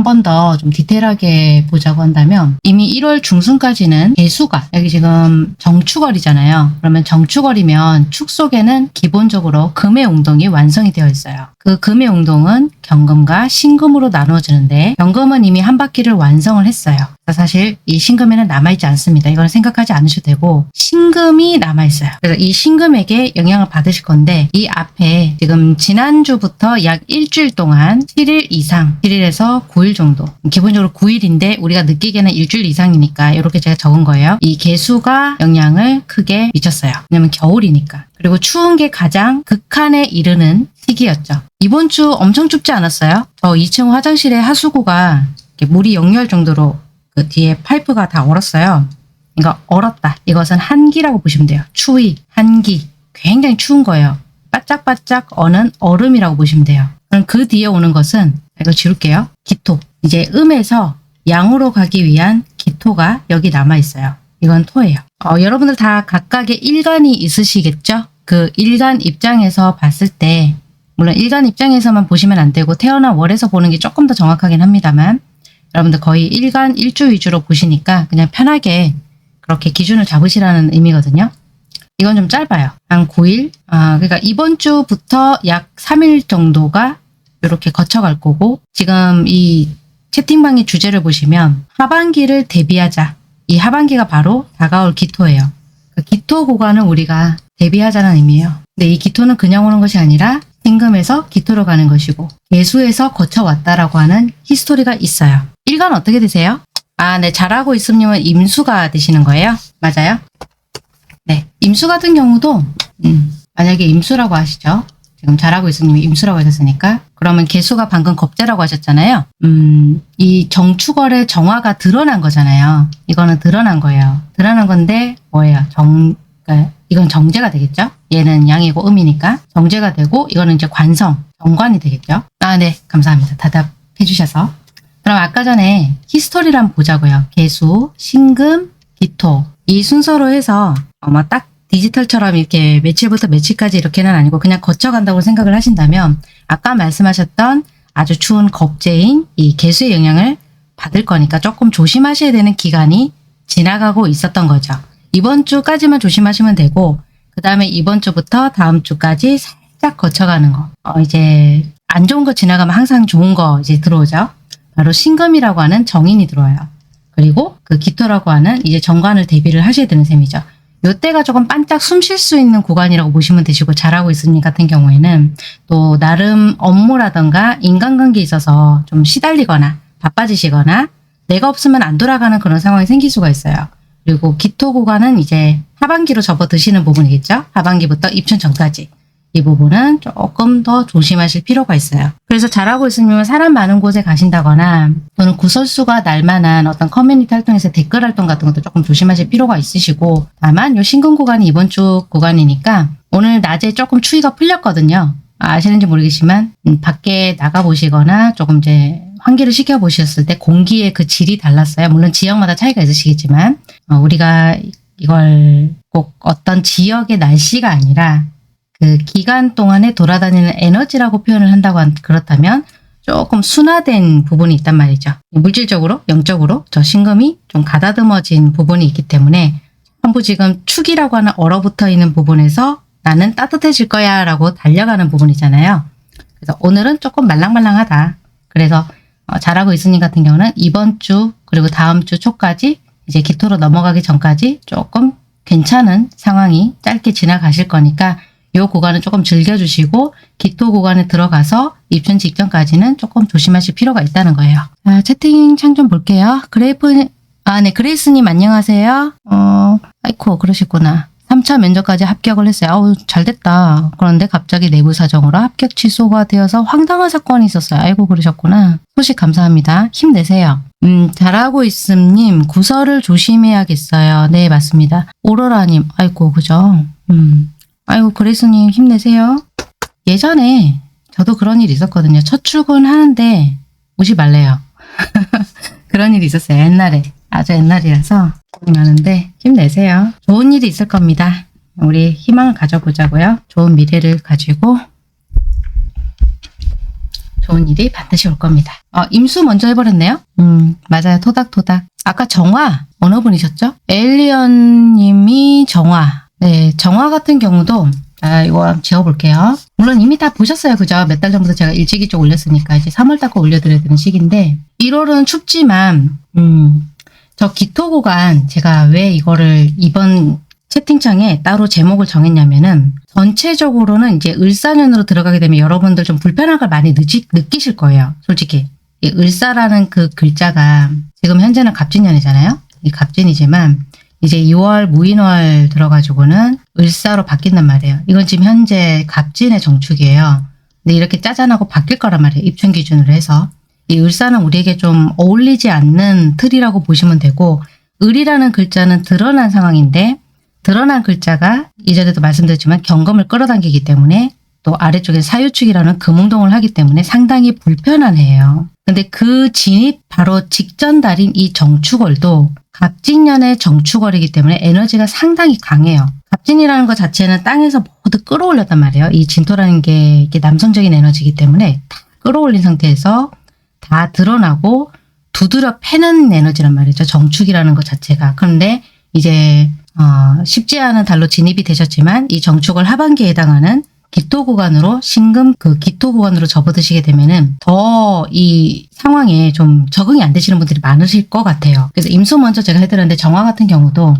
한 번 더 좀 디테일하게 보자고 한다면 이미 1월 중순까지는 개수가 여기 지금 정축월이잖아요. 그러면 정축월이면 축 속에는 기본적으로 금의 운동이 완성이 되어 있어요. 그 금의 운동은 경금과 신금으로 나누어지는데 경금은 이미 한 바퀴를 완성을 했어요. 사실 이 신금에는 남아있지 않습니다. 이건 생각하지 않으셔도 되고 신금이 남아있어요. 그래서 이 신금에게 영향을 받으실 건데 이 앞에 지금 지난주부터 약 일주일 동안 7일 이상 7일에서 9일 정도 기본적으로 9일인데 우리가 느끼기에는 일주일 이상이니까 이렇게 제가 적은 거예요. 이 개수가 영향을 크게 미쳤어요. 왜냐면 겨울이니까. 그리고 추운 게 가장 극한에 이르는 시기였죠. 이번 주 엄청 춥지 않았어요? 저 2층 화장실에 하수구가 물이 역류할 정도로 그 뒤에 파이프가 다 얼었어요. 그러니까 얼었다. 이것은 한기라고 보시면 돼요. 추위, 한기. 굉장히 추운 거예요. 바짝바짝 어는 얼음이라고 보시면 돼요. 그럼 그 뒤에 오는 것은 이거 지울게요. 기토. 이제 음에서 양으로 가기 위한 기토가 여기 남아있어요. 이건 토예요. 여러분들 다 각각의 일간이 있으시겠죠? 그 일간 입장에서 봤을 때 물론 일간 입장에서만 보시면 안 되고 태어난 월에서 보는 게 조금 더 정확하긴 합니다만 여러분들 거의 일간 일주 위주로 보시니까 그냥 편하게 그렇게 기준을 잡으시라는 의미거든요. 이건 좀 짧아요. 한 9일? 그러니까 이번 주부터 약 3일 정도가 이렇게 거쳐갈 거고 지금 이 채팅방의 주제를 보시면 하반기를 대비하자. 이 하반기가 바로 다가올 기토예요. 그 기토 구간은 우리가 대비하자는 의미예요. 근데 이 기토는 그냥 오는 것이 아니라 신금에서 기토로 가는 것이고 개수에서 거쳐왔다라고 하는 히스토리가 있어요. 일간 어떻게 되세요? 네. 잘하고 있음님은 임수가 되시는 거예요? 맞아요? 네. 임수 같은 경우도 만약에 임수라고 하시죠. 지금 잘하고 있음님이 임수라고 하셨으니까 그러면 개수가 방금 겁재라고 하셨잖아요. 이 정축월의 정화가 드러난 거잖아요. 이거는 드러난 거예요. 드러난 건데 뭐예요? 그러니까 이건 정제가 되겠죠? 얘는 양이고 음이니까 정제가 되고 이거는 이제 관성, 정관이 되겠죠? 네. 감사합니다. 답답해 주셔서. 그럼 아까 전에 히스토리를 한번 보자고요. 개수, 신금, 기토 이 순서로 해서 딱 디지털처럼 이렇게 며칠부터 며칠까지 이렇게는 아니고 그냥 거쳐간다고 생각을 하신다면 아까 말씀하셨던 아주 추운 겁재인 이 개수의 영향을 받을 거니까 조금 조심하셔야 되는 기간이 지나가고 있었던 거죠. 이번 주까지만 조심하시면 되고 그 다음에 이번 주부터 다음 주까지 살짝 거쳐가는 거. 이제 안 좋은 거 지나가면 항상 좋은 거 이제 들어오죠. 바로 신금이라고 하는 정인이 들어와요. 그리고 그 기토라고 하는 이제 정관을 대비를 하셔야 되는 셈이죠. 요때가 조금 반짝 숨 쉴 수 있는 구간이라고 보시면 되시고 잘하고 있으님 같은 경우에는 또 나름 업무라던가 인간관계에 있어서 좀 시달리거나 바빠지시거나 내가 없으면 안 돌아가는 그런 상황이 생길 수가 있어요. 그리고 기토 구간은 이제 하반기로 접어드시는 부분이겠죠. 하반기부터 입춘 전까지. 이 부분은 조금 더 조심하실 필요가 있어요. 그래서 잘하고 있으면 사람 많은 곳에 가신다거나 또는 구설수가 날만한 어떤 커뮤니티 활동에서 댓글 활동 같은 것도 조금 조심하실 필요가 있으시고 다만 요 신금 구간이 이번 주 구간이니까 오늘 낮에 조금 추위가 풀렸거든요. 아시는지 모르겠지만 밖에 나가보시거나 조금 이제 환기를 시켜보셨을 때 공기의 그 질이 달랐어요. 물론 지역마다 차이가 있으시겠지만 우리가 이걸 꼭 어떤 지역의 날씨가 아니라 그 기간 동안에 돌아다니는 에너지라고 표현을 한다고 그렇다면 조금 순화된 부분이 있단 말이죠. 물질적으로, 영적으로 저 신금이 좀 가다듬어진 부분이 있기 때문에 전부 지금 축이라고 하는 얼어붙어 있는 부분에서 나는 따뜻해질 거야 라고 달려가는 부분이잖아요. 그래서 오늘은 조금 말랑말랑하다. 그래서 잘하고 있으님 같은 경우는 이번 주 그리고 다음 주 초까지 이제 기토로 넘어가기 전까지 조금 괜찮은 상황이 짧게 지나가실 거니까 이 구간은 조금 즐겨주시고 기토 구간에 들어가서 입춘 직전까지는 조금 조심하실 필요가 있다는 거예요. 채팅창 좀 볼게요. 네, 그레이스님 안녕하세요. 아이고 그러셨구나. 3차 면접까지 합격을 했어요. 잘됐다. 그런데 갑자기 내부 사정으로 합격 취소가 되어서 황당한 사건이 있었어요. 아이고 그러셨구나. 소식 감사합니다. 힘내세요. 잘하고 있음님 구설을 조심해야겠어요. 네 맞습니다. 오로라님 아이고 그죠. 아이고 그레이스님 힘내세요. 예전에 저도 그런 일이 있었거든요. 첫 출근하는데 오지 말래요. 그런 일이 있었어요. 옛날에. 아주 옛날이라서 많은데 힘내세요. 좋은 일이 있을 겁니다. 우리 희망을 가져보자고요. 좋은 미래를 가지고 좋은 일이 반드시 올 겁니다. 임수 먼저 해버렸네요. 맞아요. 토닥토닥. 아까 정화 어느 분이셨죠? 에일리언님이 정화. 네, 정화 같은 경우도 이거 한번 지워볼게요. 물론 이미 다 보셨어요. 그죠? 몇 달 전부터 제가 일찍이 쪽 올렸으니까 이제 3월 달 거 올려드려야 되는 시기인데 1월은 춥지만 저 기토 구간 제가 왜 이거를 이번 채팅창에 따로 제목을 정했냐면은 전체적으로는 이제 을사년으로 들어가게 되면 여러분들 좀 불편한 걸 많이 느끼실 거예요. 솔직히. 이 을사라는 그 글자가 지금 현재는 갑진년이잖아요. 이 갑진이지만 이제 2월 무인월 들어가지고는 을사로 바뀐단 말이에요. 이건 지금 현재 갑진의 정축이에요. 근데 이렇게 짜잔하고 바뀔 거란 말이에요. 입춘 기준으로 해서. 이 을사는 우리에게 좀 어울리지 않는 틀이라고 보시면 되고 을이라는 글자는 드러난 상황인데 드러난 글자가 이전에도 말씀드렸지만 경금을 끌어당기기 때문에 또 아래쪽에 사유축이라는 금운동을 하기 때문에 상당히 불편한 해예요. 근데 그 진입 바로 직전 달인 이 정축월도 갑진년의 정축월이기 때문에 에너지가 상당히 강해요. 갑진이라는 것 자체는 땅에서 모두 끌어올렸단 말이에요. 이 진토라는 게 이게 남성적인 에너지이기 때문에 다 끌어올린 상태에서 다 드러나고 두드려 패는 에너지란 말이죠. 정축이라는 것 자체가. 그런데 이제 쉽지 않은 달로 진입이 되셨지만 이 정축월 하반기에 해당하는 기토 구간으로 신금 그 기토 구간으로 접어드시게 되면은 더 이 상황에 좀 적응이 안 되시는 분들이 많으실 것 같아요. 그래서 임수 먼저 제가 해드렸는데 정화 같은 경우도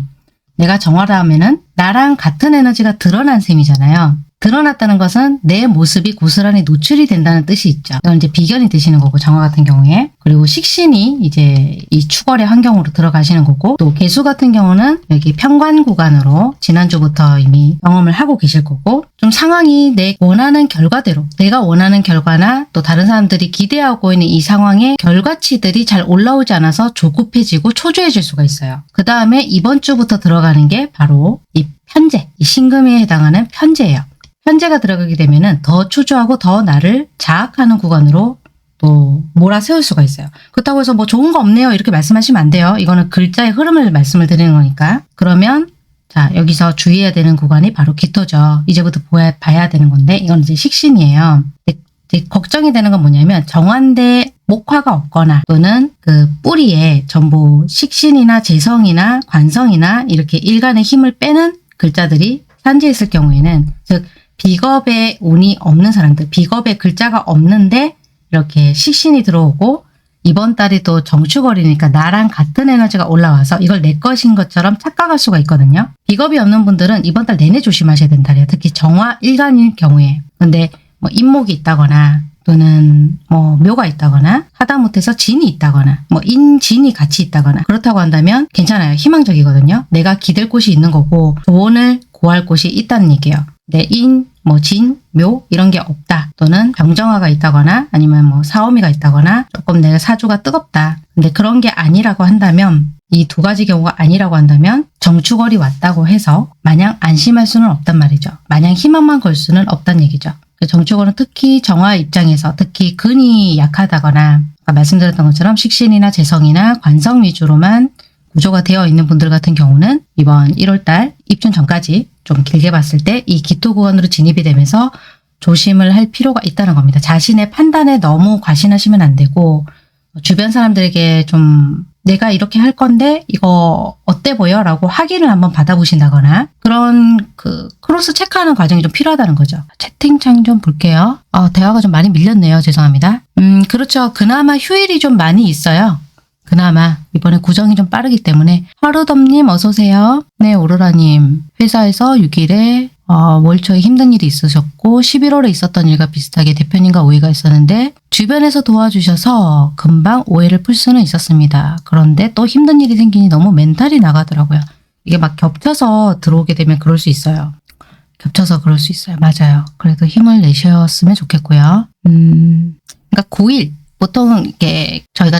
내가 정화를 하면은 나랑 같은 에너지가 드러난 셈이잖아요. 드러났다는 것은 내 모습이 고스란히 노출이 된다는 뜻이 있죠. 이건 이제 비견이 되시는 거고 정화 같은 경우에. 그리고 식신이 이제 이 축월의 환경으로 들어가시는 거고 또 개수 같은 경우는 여기 평관 구간으로 지난주부터 이미 경험을 하고 계실 거고 좀 상황이 내 원하는 결과대로 내가 원하는 결과나 또 다른 사람들이 기대하고 있는 이 상황의 결과치들이 잘 올라오지 않아서 조급해지고 초조해질 수가 있어요. 그 다음에 이번 주부터 들어가는 게 바로 이 편재, 이 신금에 해당하는 편재예요. 편재가 들어가게 되면은 더 초조하고 더 나를 자학하는 구간으로 또 몰아세울 수가 있어요. 그렇다고 해서 뭐 좋은 거 없네요 이렇게 말씀하시면 안 돼요. 이거는 글자의 흐름을 말씀을 드리는 거니까. 그러면 자 여기서 주의해야 되는 구간이 바로 기토죠. 이제부터 봐야 되는 건데 이건 이제 식신이에요. 이제 걱정이 되는 건 뭐냐면 정환대 목화가 없거나 또는 그 뿌리에 전부 식신이나 재성이나 관성이나 이렇게 일간의 힘을 빼는 글자들이 산지에 있을 경우에는 즉 비겁의 운이 없는 사람들, 비겁의 글자가 없는데 이렇게 식신이 들어오고 이번 달이 또 정축월이니까 나랑 같은 에너지가 올라와서 이걸 내 것인 것처럼 착각할 수가 있거든요. 비겁이 없는 분들은 이번 달 내내 조심하셔야 된다래요. 특히 정화 일간일 경우에. 근데 뭐 인목이 있다거나 또는 뭐 묘가 있다거나 하다못해서 진이 있다거나 뭐 인진이 같이 있다거나 그렇다고 한다면 괜찮아요. 희망적이거든요. 내가 기댈 곳이 있는 거고 조언을 구할 곳이 있다는 얘기예요. 내 인, 뭐 진, 묘 이런 게 없다. 또는 병정화가 있다거나 아니면 뭐 사오미가 있다거나 조금 내가 사주가 뜨겁다. 근데 그런 게 아니라고 한다면 이 두 가지 경우가 아니라고 한다면 정축월이 왔다고 해서 마냥 안심할 수는 없단 말이죠. 마냥 희망만 걸 수는 없단 얘기죠. 정축월은 특히 정화 입장에서 특히 근이 약하다거나 아까 말씀드렸던 것처럼 식신이나 재성이나 관성 위주로만 구조가 되어 있는 분들 같은 경우는 이번 1월달 입춘 전까지 좀 길게 봤을 때 이 기토 구간으로 진입이 되면서 조심을 할 필요가 있다는 겁니다. 자신의 판단에 너무 과신하시면 안 되고 주변 사람들에게 좀 내가 이렇게 할 건데 이거 어때 보여? 라고 확인을 한번 받아보신다거나 그런 그 크로스 체크하는 과정이 좀 필요하다는 거죠. 채팅창 좀 볼게요. 대화가 좀 많이 밀렸네요. 죄송합니다. 그렇죠. 그나마 휴일이 좀 많이 있어요. 그나마 이번에 구정이 좀 빠르기 때문에 하루덤님 어서오세요. 네 오로라님 회사에서 6일에 월 초에 힘든 일이 있으셨고 11월에 있었던 일과 비슷하게 대표님과 오해가 있었는데 주변에서 도와주셔서 금방 오해를 풀 수는 있었습니다. 그런데 또 힘든 일이 생기니 너무 멘탈이 나가더라고요. 이게 막 겹쳐서 들어오게 되면 그럴 수 있어요. 겹쳐서 그럴 수 있어요. 맞아요. 그래도 힘을 내셨으면 좋겠고요. 그러니까 9일 보통 이게 저희가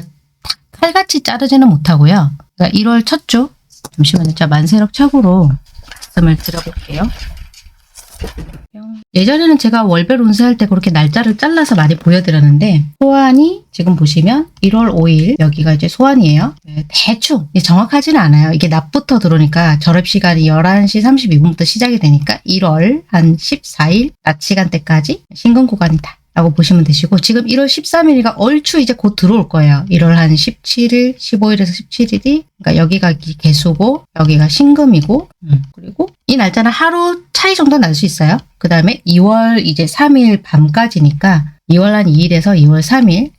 칼같이 자르지는 못하고요. 그러니까 1월 첫 주 잠시만요. 제가 만세력 착으로 말씀을 드려볼게요. 예전에는 제가 월별 운세할 때 그렇게 날짜를 잘라서 많이 보여드렸는데 소환이 지금 보시면 1월 5일 여기가 이제 소환이에요. 대충 정확하지는 않아요. 이게 낮부터 들어오니까 절입시간이 11시 32분부터 시작이 되니까 1월 한 14일 낮 시간대까지 신금 구간이다. 라고 보시면 되시고, 지금 1월 13일이가 얼추 이제 곧 들어올 거예요. 1월 한 17일, 15일에서 17일이, 그러니까 여기가 개수고, 여기가 신금이고, 그리고 이 날짜는 하루 차이 정도 날 수 있어요. 그 다음에 2월 이제 3일 밤까지니까, 2월 한 2일에서 2월 3일,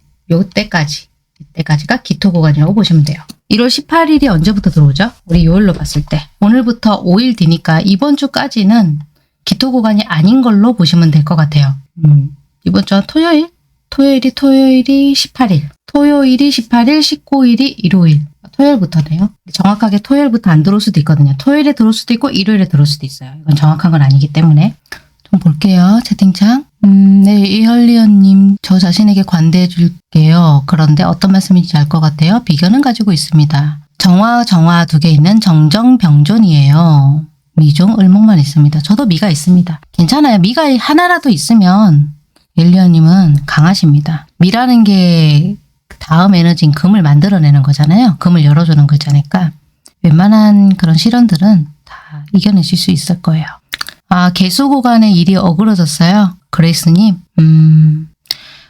이때까지가 기토 구간이라고 보시면 돼요. 1월 18일이 언제부터 들어오죠? 우리 요일로 봤을 때. 오늘부터 5일 뒤니까 이번 주까지는 기토 구간이 아닌 걸로 보시면 될 것 같아요. 이번 주는 토요일이 18일. 토요일이 18일, 19일이 일요일. 토요일부터네요. 정확하게 토요일부터 안 들어올 수도 있거든요. 토요일에 들어올 수도 있고 일요일에 들어올 수도 있어요. 이건 정확한 건 아니기 때문에. 좀 볼게요. 채팅창. 네, 이현리언님, 저 자신에게 관대해 줄게요. 그런데 어떤 말씀인지 알 것 같아요. 비견은 가지고 있습니다. 정화 두 개 있는 정정병존이에요. 미종 을목만 있습니다. 저도 미가 있습니다. 괜찮아요. 미가 하나라도 있으면 일리언님은 강하십니다. 미라는 게 다음 에너지인 금을 만들어내는 거잖아요. 금을 열어주는 거잖아요. 웬만한 그런 실현들은 다 이겨내실 수 있을 거예요. 아, 개수 구간의 일이 어그러졌어요. 그레이스님.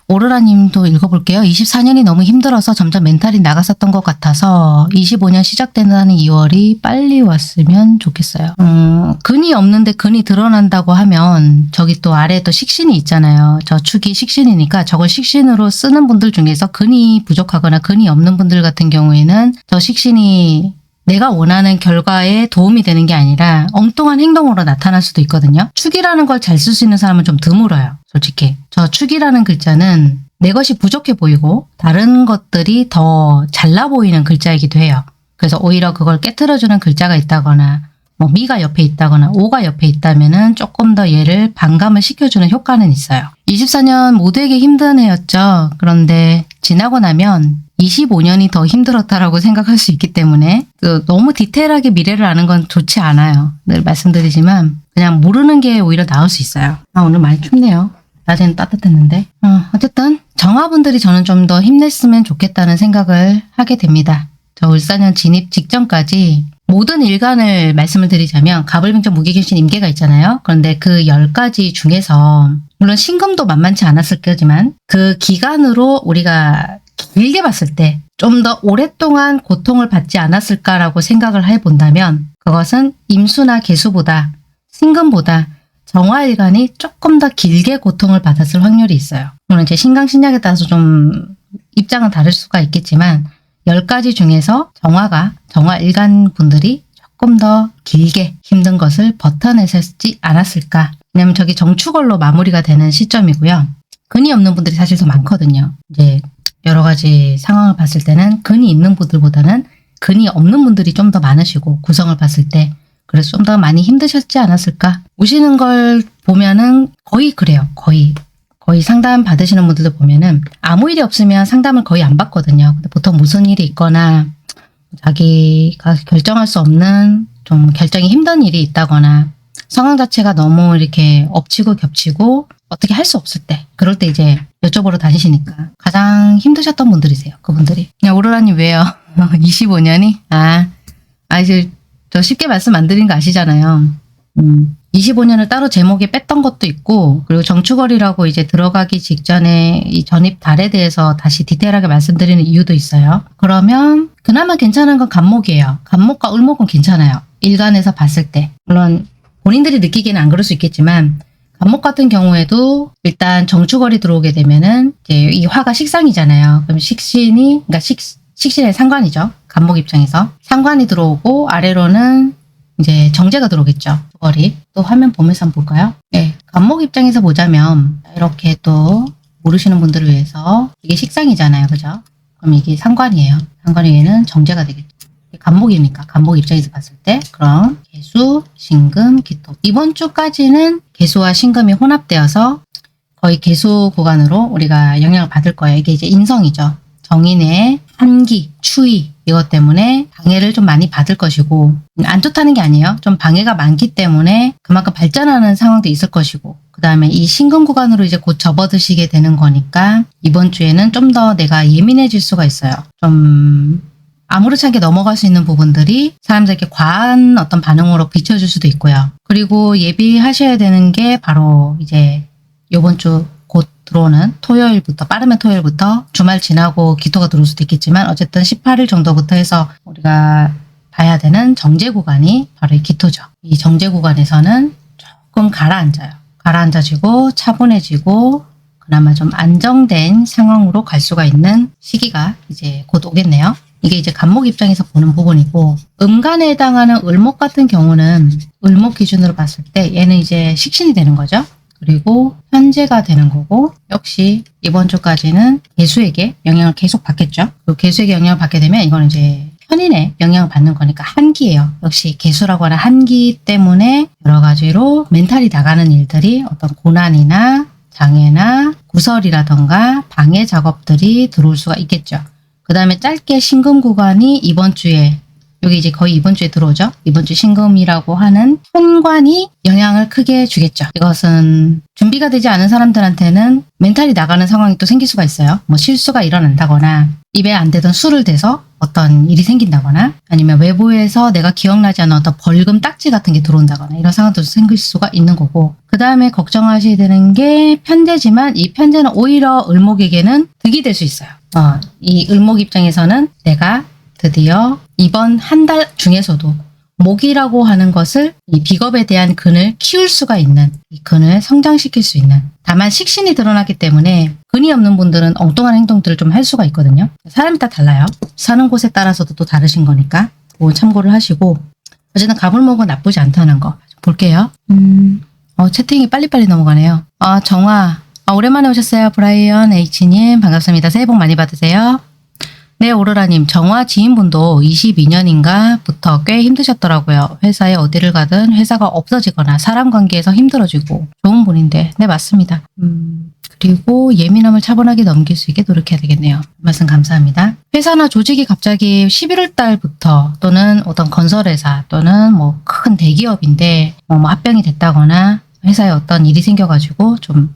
오로라님도 읽어볼게요. 24년이 너무 힘들어서 점점 멘탈이 나갔었던 것 같아서 25년 시작된다는 2월이 빨리 왔으면 좋겠어요. 근이 없는데 근이 드러난다고 하면 저기 또 아래에 또 식신이 있잖아요. 저 축이 식신이니까 저걸 식신으로 쓰는 분들 중에서 근이 부족하거나 근이 없는 분들 같은 경우에는 저 식신이 내가 원하는 결과에 도움이 되는 게 아니라 엉뚱한 행동으로 나타날 수도 있거든요. 축이라는 걸 잘 쓸 수 있는 사람은 좀 드물어요. 솔직히. 저 축이라는 글자는 내 것이 부족해 보이고 다른 것들이 더 잘나 보이는 글자이기도 해요. 그래서 오히려 그걸 깨트려주는 글자가 있다거나 뭐 미가 옆에 있다거나 오가 옆에 있다면은 조금 더 얘를 반감을 시켜주는 효과는 있어요. 24년 모두에게 힘든 해였죠. 그런데 지나고 나면 25년이 더 힘들었다라고 생각할 수 있기 때문에 너무 디테일하게 미래를 아는 건 좋지 않아요. 늘 말씀드리지만 그냥 모르는 게 오히려 나을 수 있어요. 아, 오늘 많이 춥네요. 낮에는 따뜻했는데. 어쨌든 정화분들이 저는 좀 더 힘냈으면 좋겠다는 생각을 하게 됩니다. 저 울산년 진입 직전까지 모든 일간을 말씀을 드리자면 갑을병정 무기견신 임계가 있잖아요. 그런데 그 10가지 중에서 물론 신금도 만만치 않았을 거지만 그 기간으로 우리가 길게 봤을 때 좀 더 오랫동안 고통을 받지 않았을까라고 생각을 해본다면 그것은 임수나 계수보다 신금보다 정화일간이 조금 더 길게 고통을 받았을 확률이 있어요. 물론 이제 신강신약에 따라서 좀 입장은 다를 수가 있겠지만 10가지 중에서 정화일간 분들이 조금 더 길게 힘든 것을 버텨내셨지 않았을까. 왜냐면 저기 정축월로 마무리가 되는 시점이고요. 근이 없는 분들이 사실 더 많거든요. 이제 여러 가지 상황을 봤을 때는 근이 있는 분들보다는 근이 없는 분들이 좀 더 많으시고 구성을 봤을 때 그래서 좀 더 많이 힘드셨지 않았을까. 오시는 걸 보면은 거의 그래요. 거의 상담 받으시는 분들도 보면은 아무 일이 없으면 상담을 거의 안 받거든요. 근데 보통 무슨 일이 있거나 자기가 결정할 수 없는 좀 결정이 힘든 일이 있다거나 상황 자체가 너무 이렇게 엎치고 겹치고 어떻게 할 수 없을 때 그럴 때 이제 여쭤보러 다니시니까 가장 힘드셨던 분들이세요. 그분들이. 그냥 오로라님 왜요? 25년이? 이제 저 쉽게 말씀 안 드린 거 아시잖아요. 25년을 따로 제목에 뺐던 것도 있고 그리고 정축월이라고 이제 들어가기 직전에 이 전입 달에 대해서 다시 디테일하게 말씀드리는 이유도 있어요. 그러면 그나마 괜찮은 건 간목이에요. 간목과 을목은 괜찮아요. 일간에서 봤을 때. 물론 본인들이 느끼기에는 안 그럴 수 있겠지만 간목 같은 경우에도 일단 정축월이 들어오게 되면은 이제 이 화가 식상이잖아요. 그럼 그러니까 식신의 상관이죠. 간목 입장에서. 상관이 들어오고 아래로는 이제 정제가 들어오겠죠. 월이. 또 화면 보면서 한번 볼까요? 네. 간목 입장에서 보자면 이렇게 또 모르시는 분들을 위해서 이게 식상이잖아요. 그죠? 그럼 이게 상관이에요. 상관 위에는 정제가 되겠죠. 간목이니까 간목 입장에서 봤을 때 그럼 개수, 신금, 기토 이번 주까지는 개수와 신금이 혼합되어서 거의 개수 구간으로 우리가 영향을 받을 거예요. 이게 이제 인성이죠. 정인의 한기, 추위 이것 때문에 방해를 좀 많이 받을 것이고 안 좋다는 게 아니에요. 좀 방해가 많기 때문에 그만큼 발전하는 상황도 있을 것이고 그 다음에 이 신금 구간으로 이제 곧 접어드시게 되는 거니까 이번 주에는 좀 더 내가 예민해질 수가 있어요. 좀 아무렇지 않게 넘어갈 수 있는 부분들이 사람들에게 과한 어떤 반응으로 비춰줄 수도 있고요. 그리고 예비하셔야 되는 게 바로 이제 이번 주 곧 들어오는 토요일부터, 빠르면 토요일부터 주말 지나고 기토가 들어올 수도 있겠지만 어쨌든 18일 정도부터 해서 우리가 봐야 되는 정제 구간이 바로 이 기토죠. 이 정제 구간에서는 조금 가라앉아요. 가라앉아지고 차분해지고 그나마 좀 안정된 상황으로 갈 수가 있는 시기가 이제 곧 오겠네요. 이게 이제 간목 입장에서 보는 부분이고, 음간에 해당하는 을목 같은 경우는 을목 기준으로 봤을 때 얘는 이제 식신이 되는 거죠. 그리고 현재가 되는 거고, 역시 이번 주까지는 개수에게 영향을 계속 받겠죠. 그 개수에게 영향을 받게 되면 이건 이제 편인에 영향을 받는 거니까 한기예요. 역시 개수라고 하는 한기 때문에 여러 가지로 멘탈이 나가는 일들이 어떤 고난이나 장애나 구설이라던가 방해 작업들이 들어올 수가 있겠죠. 그 다음에 짧게 신금 구간이 이번 주에, 여기 이제 거의 이번 주에 들어오죠. 이번 주 신금이라고 하는 현관이 영향을 크게 주겠죠. 이것은 준비가 되지 않은 사람들한테는 멘탈이 나가는 상황이 또 생길 수가 있어요. 뭐 실수가 일어난다거나 입에 안 대던 술을 대서 어떤 일이 생긴다거나 아니면 외부에서 내가 기억나지 않는 어떤 벌금 딱지 같은 게 들어온다거나 이런 상황도 생길 수가 있는 거고, 그 다음에 걱정하셔야 되는 게 편제지만 이 편제는 오히려 을목에게는 득이 될 수 있어요. 이 을목 입장에서는 내가 드디어 이번 한 달 중에서도 목이라고 하는 것을 이 비겁에 대한 근을 키울 수가 있는, 이 근을 성장시킬 수 있는, 다만 식신이 드러나기 때문에 근이 없는 분들은 엉뚱한 행동들을 좀 할 수가 있거든요. 사람이 다 달라요. 사는 곳에 따라서도 또 다르신 거니까 그거 참고를 하시고, 어쨌든 가불목은 나쁘지 않다는 거 볼게요. 채팅이 빨리빨리 넘어가네요. 정화, 오랜만에 오셨어요. 브라이언 H님 반갑습니다. 새해 복 많이 받으세요. 네, 오로라님, 정화 지인분도 22년인가부터 꽤 힘드셨더라고요. 회사에 어디를 가든 회사가 없어지거나 사람 관계에서 힘들어지고 좋은 분인데, 네, 맞습니다. 그리고 예민함을 차분하게 넘길 수 있게 노력해야 되겠네요. 말씀 감사합니다. 회사나 조직이 갑자기 11월 달부터 또는 어떤 건설회사 또는 뭐 큰 대기업인데 뭐 합병이 됐다거나 회사에 어떤 일이 생겨가지고 좀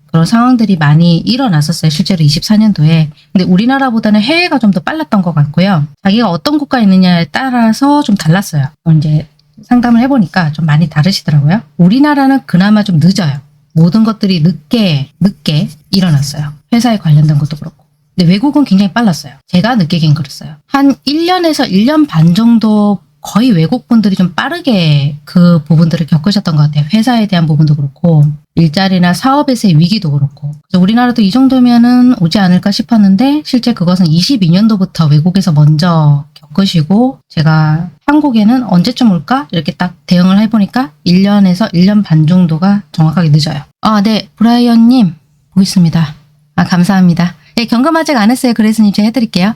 그런 상황들이 많이 일어났었어요. 실제로 24년도에. 근데 우리나라보다는 해외가 좀 더 빨랐던 것 같고요. 자기가 어떤 국가에 있느냐에 따라서 좀 달랐어요. 이제 상담을 해보니까 좀 많이 다르시더라고요. 우리나라는 그나마 좀 늦어요. 모든 것들이 늦게 일어났어요. 회사에 관련된 것도 그렇고. 근데 외국은 굉장히 빨랐어요. 제가 느끼긴 그랬어요. 한 1년에서 1년 반 정도 거의 외국 분들이 좀 빠르게 그 부분들을 겪으셨던 것 같아요. 회사에 대한 부분도 그렇고 일자리나 사업에서의 위기도 그렇고. 그래서 우리나라도 이 정도면은 오지 않을까 싶었는데 실제 그것은 22년도부터 외국에서 먼저 겪으시고, 제가 한국에는 언제쯤 올까? 이렇게 딱 대응을 해보니까 1년에서 1년 반 정도가 정확하게 늦어요. 네, 브라이언님 보겠습니다. 감사합니다. 네, 경금 아직 안 했어요. 그래서 이제 해드릴게요.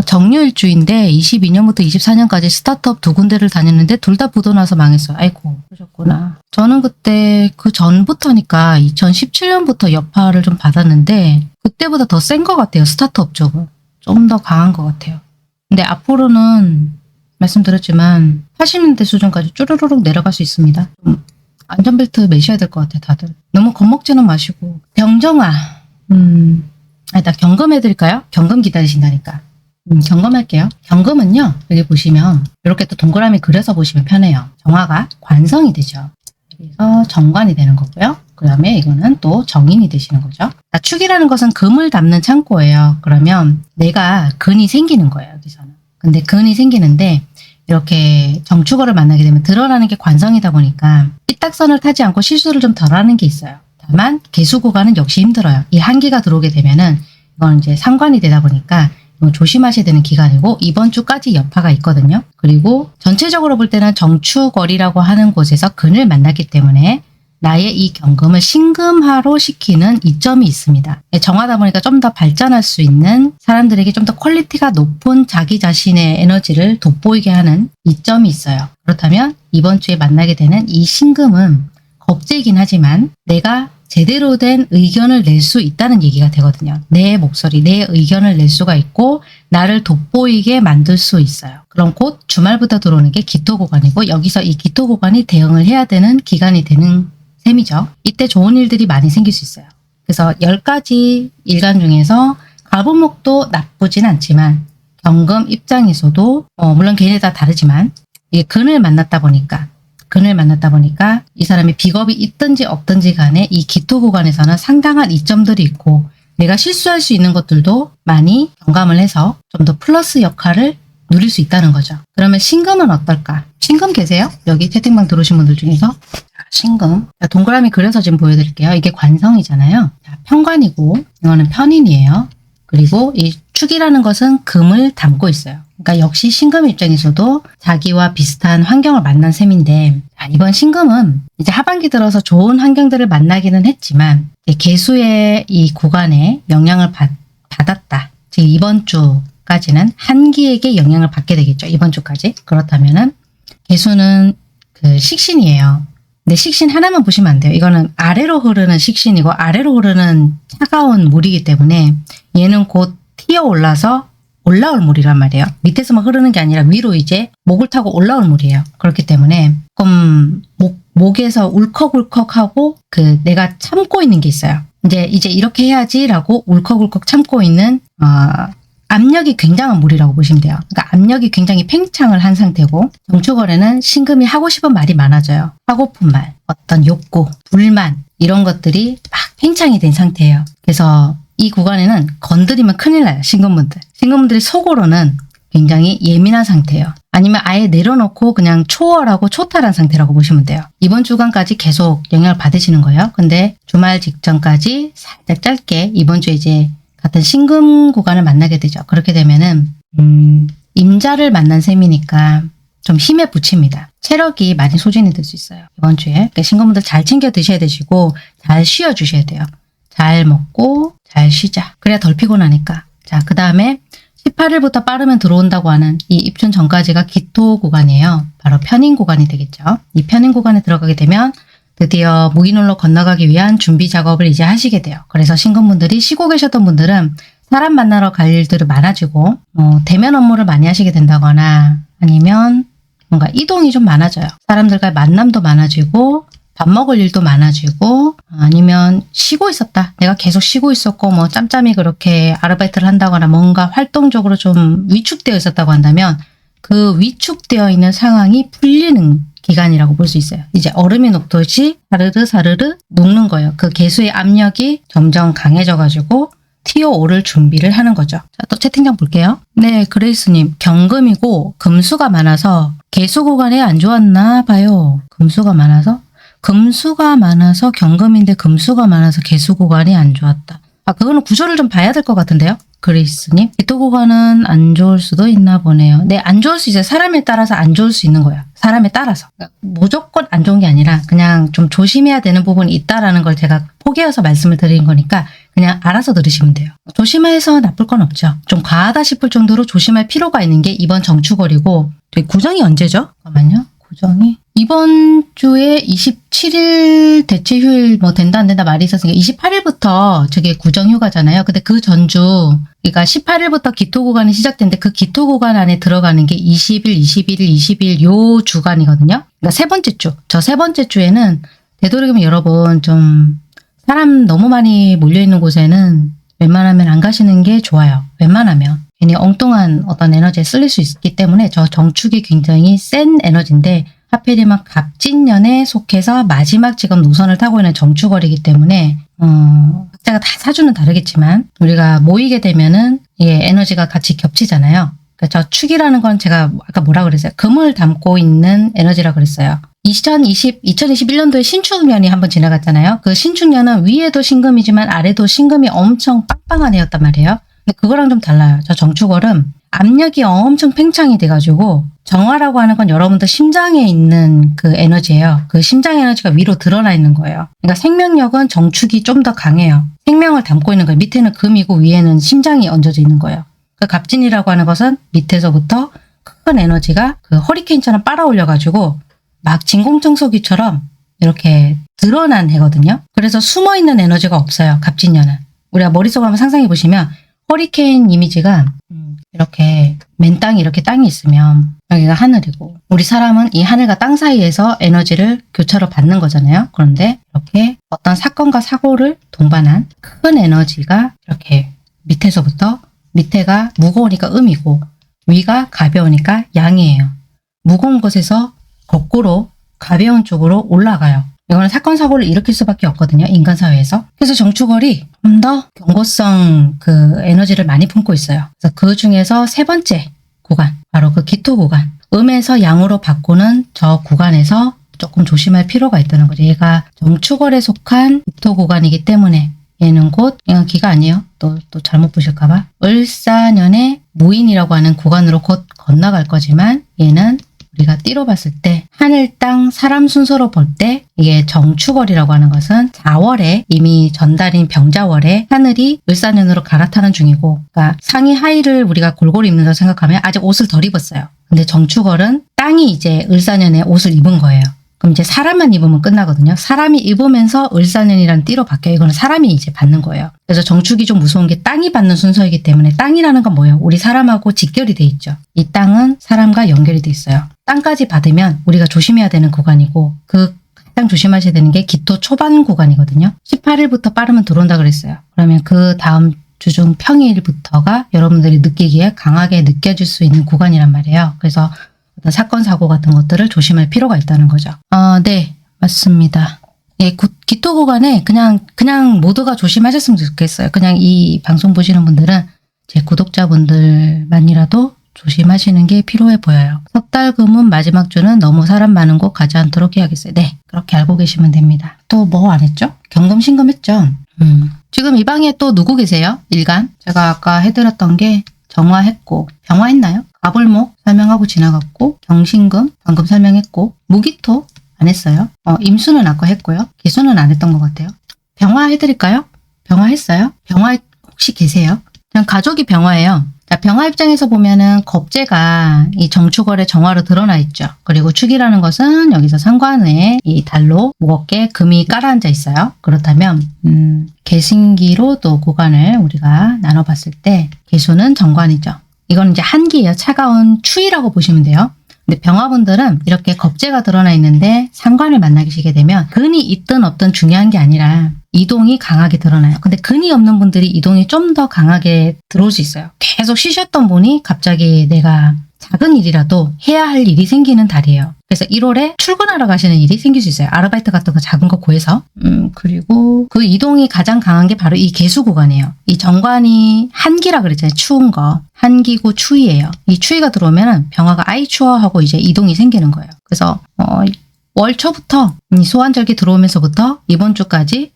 정유일주인데 22년부터 24년까지 스타트업 2군데를 다녔는데 둘 다 부도 나서 망했어요. 아이고, 그러셨구나. 저는 그때 그 전부터니까 2017년부터 여파를 좀 받았는데 그때보다 더 센 것 같아요. 스타트업 쪽은. 좀 더 강한 것 같아요. 근데 앞으로는 말씀드렸지만 80년대 수준까지 쭈르르륵 내려갈 수 있습니다. 좀 안전벨트 매셔야 될 것 같아요. 다들. 너무 겁먹지는 마시고. 병정아. 나 경금해드릴까요? 경금 기다리신다니까. 경금할게요. 경금은요, 여기 보시면 이렇게 또 동그라미 그려서 보시면 편해요. 정화가 관성이 되죠. 그래서 정관이 되는 거고요. 그 다음에 이거는 또 정인이 되시는 거죠. 축이라는 것은 금을 담는 창고예요. 그러면 내가 근이 생기는 거예요, 여기서는. 근데 근이 생기는데 이렇게 정축어를 만나게 되면 드러나는 게 관성이다 보니까 삐딱선을 타지 않고 실수를 좀 덜 하는 게 있어요. 다만 개수 구간은 역시 힘들어요. 이 한기가 들어오게 되면은 이건 이제 상관이 되다 보니까 조심하셔야 되는 기간이고, 이번 주까지 여파가 있거든요. 그리고 전체적으로 볼 때는 정축월이라고 하는 곳에서 근을 만났기 때문에 나의 이 경금을 신금화로 시키는 이점이 있습니다. 정하다 보니까 좀 더 발전할 수 있는 사람들에게 좀 더 퀄리티가 높은 자기 자신의 에너지를 돋보이게 하는 이점이 있어요. 그렇다면 이번 주에 만나게 되는 이 신금은 겁재이긴 하지만 내가 제대로 된 의견을 낼 수 있다는 얘기가 되거든요. 내 목소리, 내 의견을 낼 수가 있고 나를 돋보이게 만들 수 있어요. 그럼 곧 주말부터 들어오는 게 기토 구간이고, 여기서 이 기토 구간이 대응을 해야 되는 기간이 되는 셈이죠. 이때 좋은 일들이 많이 생길 수 있어요. 그래서 10가지 일간 중에서 가부목도 나쁘진 않지만 경금 입장에서도 물론 개인에 따라 다르지만 이게 근을 만났다 보니까 근을 만났다 보니까 이 사람이 비겁이 있든지 없든지 간에 이 기토 구간에서는 상당한 이점들이 있고 내가 실수할 수 있는 것들도 많이 경감을 해서 좀 더 플러스 역할을 누릴 수 있다는 거죠. 그러면 신금은 어떨까? 신금 계세요? 여기 채팅방 들어오신 분들 중에서 신금. 자, 동그라미 그려서 지금 보여드릴게요. 이게 관성이잖아요. 자, 편관이고 이거는 편인이에요. 그리고 이 축이라는 것은 금을 담고 있어요. 그러니까 역시 신금 입장에서도 자기와 비슷한 환경을 만난 셈인데 자, 이번 신금은 이제 하반기 들어서 좋은 환경들을 만나기는 했지만 개수의 이 구간에 영향을 받았다. 즉 이번 주까지는 한기에게 영향을 받게 되겠죠. 이번 주까지. 그렇다면은 개수는 그 식신이에요. 근데 식신 하나만 보시면 안 돼요. 이거는 아래로 흐르는 식신이고 아래로 흐르는 차가운 물이기 때문에 얘는 곧 튀어 올라서 올라올 물이란 말이에요. 밑에서만 흐르는 게 아니라 위로 이제 목을 타고 올라올 물이에요. 그렇기 때문에 조금 목에서 울컥울컥하고 그 내가 참고 있는 게 있어요. 이제 이렇게 해야지라고 울컥울컥 참고 있는 압력이 굉장한 물이라고 보시면 돼요. 그러니까 압력이 굉장히 팽창을 한 상태고 정축월에는 신금이 하고 싶은 말이 많아져요. 하고픈 말, 어떤 욕구, 불만 이런 것들이 막 팽창이 된 상태예요. 그래서 이 구간에는 건드리면 큰일 나요. 신금분들. 신금분들이 속으로는 굉장히 예민한 상태예요. 아니면 아예 내려놓고 그냥 초월하고 초탈한 상태라고 보시면 돼요. 이번 주간까지 계속 영향을 받으시는 거예요. 근데 주말 직전까지 살짝 짧게 이번 주에 이제 같은 신금 구간을 만나게 되죠. 그렇게 되면은 임자를 만난 셈이니까 좀 힘에 부칩니다. 체력이 많이 소진이 될 수 있어요. 이번 주에. 그러니까 신금분들 잘 챙겨 드셔야 되시고 잘 쉬어 주셔야 돼요. 잘 먹고 잘 쉬자. 그래야 덜 피곤하니까. 자, 그 다음에 18일부터 빠르면 들어온다고 하는 이 입춘 전까지가 기토 구간이에요. 바로 편인 구간이 되겠죠. 이 편인 구간에 들어가게 되면 드디어 무기놀로 건너가기 위한 준비 작업을 이제 하시게 돼요. 그래서 신금분들이 쉬고 계셨던 분들은 사람 만나러 갈 일들이 많아지고 대면 업무를 많이 하시게 된다거나 아니면 뭔가 이동이 좀 많아져요. 사람들과의 만남도 많아지고 밥 먹을 일도 많아지고 아니면 쉬고 있었다. 내가 계속 쉬고 있었고 뭐 짬짬이 그렇게 아르바이트를 한다거나 뭔가 활동적으로 좀 위축되어 있었다고 한다면 그 위축되어 있는 상황이 풀리는 기간이라고 볼 수 있어요. 이제 얼음이 녹듯이 사르르 사르르 녹는 거예요. 그 개수의 압력이 점점 강해져가지고 튀어오를 준비를 하는 거죠. 자, 또 채팅창 볼게요. 네, 그레이스님 경금이고 금수가 많아서 개수 구간에 안 좋았나 봐요. 금수가 많아서 경금인데 금수가 많아서 개수 구간이 안 좋았다. 그거는 구조를 좀 봐야 될 것 같은데요. 그레이스님. 기토 구간은 안 좋을 수도 있나 보네요. 네, 안 좋을 수 있어요. 사람에 따라서 안 좋을 수 있는 거예요. 사람에 따라서. 그러니까 무조건 안 좋은 게 아니라 그냥 좀 조심해야 되는 부분이 있다라는 걸 제가 포개어서 말씀을 드린 거니까 그냥 알아서 들으시면 돼요. 조심해서 나쁠 건 없죠. 좀 과하다 싶을 정도로 조심할 필요가 있는 게 이번 정축월이고 구정이 언제죠? 잠깐만요. 구정이 이번 주에 27일 대체 휴일 뭐 된다 안 된다 말이 있었으니까 28일부터 저게 구정 휴가잖아요. 근데 그 전주 그러니까 18일부터 기토 구간이 시작됐는데 그 기토 구간 안에 들어가는 게 20일, 21일, 20일 요 주간이거든요. 그러니까 세 번째 주. 저 세 번째 주에는 되도록이면 여러분 좀 사람 너무 많이 몰려있는 곳에는 웬만하면 안 가시는 게 좋아요. 웬만하면. 괜히 엉뚱한 어떤 에너지에 쓸릴 수 있기 때문에 저 정축이 굉장히 센 에너지인데 하필이면 갑진년에 속해서 마지막 지금 노선을 타고 있는 정축월이기 때문에 각자가 다 사주는 다르겠지만 우리가 모이게 되면은 에너지가 같이 겹치잖아요. 그러니까 저 축이라는 건 제가 아까 뭐라 그랬어요? 금을 담고 있는 에너지라 그랬어요. 2021년도에 신축년이 한번 지나갔잖아요. 그 신축년은 위에도 신금이지만 아래도 신금이 엄청 빵빵한 해였단 말이에요. 근데 그거랑 좀 달라요. 저 정축월은 압력이 엄청 팽창이 돼가지고 정화라고 하는 건 여러분들 심장에 있는 그 에너지예요. 그 심장 에너지가 위로 드러나 있는 거예요. 그러니까 생명력은 정축이 좀 더 강해요. 생명을 담고 있는 거예요. 밑에는 금이고 위에는 심장이 얹어져 있는 거예요. 그 갑진이라고 하는 것은 밑에서부터 큰 에너지가 그 허리케인처럼 빨아올려가지고 막 진공청소기처럼 이렇게 드러난 해거든요. 그래서 숨어있는 에너지가 없어요. 갑진년은. 우리가 머릿속으로 한번 상상해 보시면 허리케인 이미지가 이렇게 맨 땅이 이렇게 땅이 있으면 여기가 하늘이고 우리 사람은 이 하늘과 땅 사이에서 에너지를 교차로 받는 거잖아요. 그런데 이렇게 어떤 사건과 사고를 동반한 큰 에너지가 이렇게 밑에서부터 밑에가 무거우니까 음이고 위가 가벼우니까 양이에요. 무거운 것에서 거꾸로 가벼운 쪽으로 올라가요. 이거는 사건 사고를 일으킬 수밖에 없거든요. 인간 사회에서. 그래서 정축월이 좀 더 경고성 그 에너지를 많이 품고 있어요. 그래서 그 중에서 세 번째 구간, 바로 그 기토 구간, 음에서 양으로 바꾸는 저 구간에서 조금 조심할 필요가 있다는 거죠. 얘가 정축월에 속한 기토 구간이기 때문에 얘는 곧 기가 아니에요. 또 잘못 보실까봐. 을사년의 무인이라고 하는 구간으로 곧 건너갈 거지만 얘는 우리가 띠로 봤을 때 하늘, 땅, 사람 순서로 볼 때 이게 정축월이라고 하는 것은 자월에 이미 전달인 병자월에 하늘이 을사년으로 갈아타는 중이고, 그러니까 상의 하의를 우리가 골고루 입는다고 생각하면 아직 옷을 덜 입었어요. 근데 정축월은 땅이 이제 을사년에 옷을 입은 거예요. 그럼 이제 사람만 입으면 끝나거든요. 사람이 입으면서 을사년이라는 띠로 바뀌어요. 이거는 사람이 이제 받는 거예요. 그래서 정축이 좀 무서운 게 땅이 받는 순서이기 때문에, 땅이라는 건 뭐예요? 우리 사람하고 직결이 돼 있죠. 이 땅은 사람과 연결이 돼 있어요. 땅까지 받으면 우리가 조심해야 되는 구간이고, 그 가장 조심하셔야 되는 게 기토 초반 구간이거든요. 18일부터 빠르면 들어온다 그랬어요. 그러면 그 다음 주중 평일부터가 여러분들이 느끼기에 강하게 느껴질 수 있는 구간이란 말이에요. 그래서 어떤 사건 사고 같은 것들을 조심할 필요가 있다는 거죠. 네, 맞습니다. 예, 기토 구간에 그냥 모두가 조심하셨으면 좋겠어요. 그냥 이 방송 보시는 분들은 제 구독자분들만이라도 조심하시는 게 필요해 보여요. 석달금은 마지막 주는 너무 사람 많은 곳 가지 않도록 해야겠어요. 네, 그렇게 알고 계시면 됩니다. 또 뭐 안 했죠? 경금 신금 했죠? 지금 이 방에 또 누구 계세요? 일간? 제가 아까 해드렸던 게 정화했고, 병화했나요? 가불목 설명하고 지나갔고, 경신금 방금 설명했고, 무기토 안 했어요. 임수는 아까 했고요. 기수는 안 했던 것 같아요. 병화 해드릴까요? 병화 했어요? 병화 혹시 계세요? 그냥 가족이 병화예요. 자, 병화 입장에서 보면은 겁재가 이 정축월에 정화로 드러나 있죠. 그리고 축이라는 것은 여기서 상관에 이 달로 무겁게 금이 깔아앉아 있어요. 그렇다면 개신기로 또 구간을 우리가 나눠봤을 때 개수는 정관이죠. 이건 이제 한기예요. 차가운 추위라고 보시면 돼요. 근데 병화분들은 이렇게 겁재가 드러나 있는데 상관을 만나시게 되면 근이 있든 없든 중요한 게 아니라 이동이 강하게 드러나요. 근데 근이 없는 분들이 이동이 좀 더 강하게 들어올 수 있어요. 계속 쉬셨던 분이 갑자기 내가 작은 일이라도 해야 할 일이 생기는 달이에요. 그래서 1월에 출근하러 가시는 일이 생길 수 있어요. 아르바이트 같은 거 작은 거 구해서. 그리고 그 이동이 가장 강한 게 바로 이 개수 구간이에요. 이 정관이 한기라 그랬잖아요. 추운 거. 한기고 추위예요. 이 추위가 들어오면 병화가 아이 추워 하고 이제 이동이 생기는 거예요. 그래서 월 초부터 이 소환절기 들어오면서부터 이번 주까지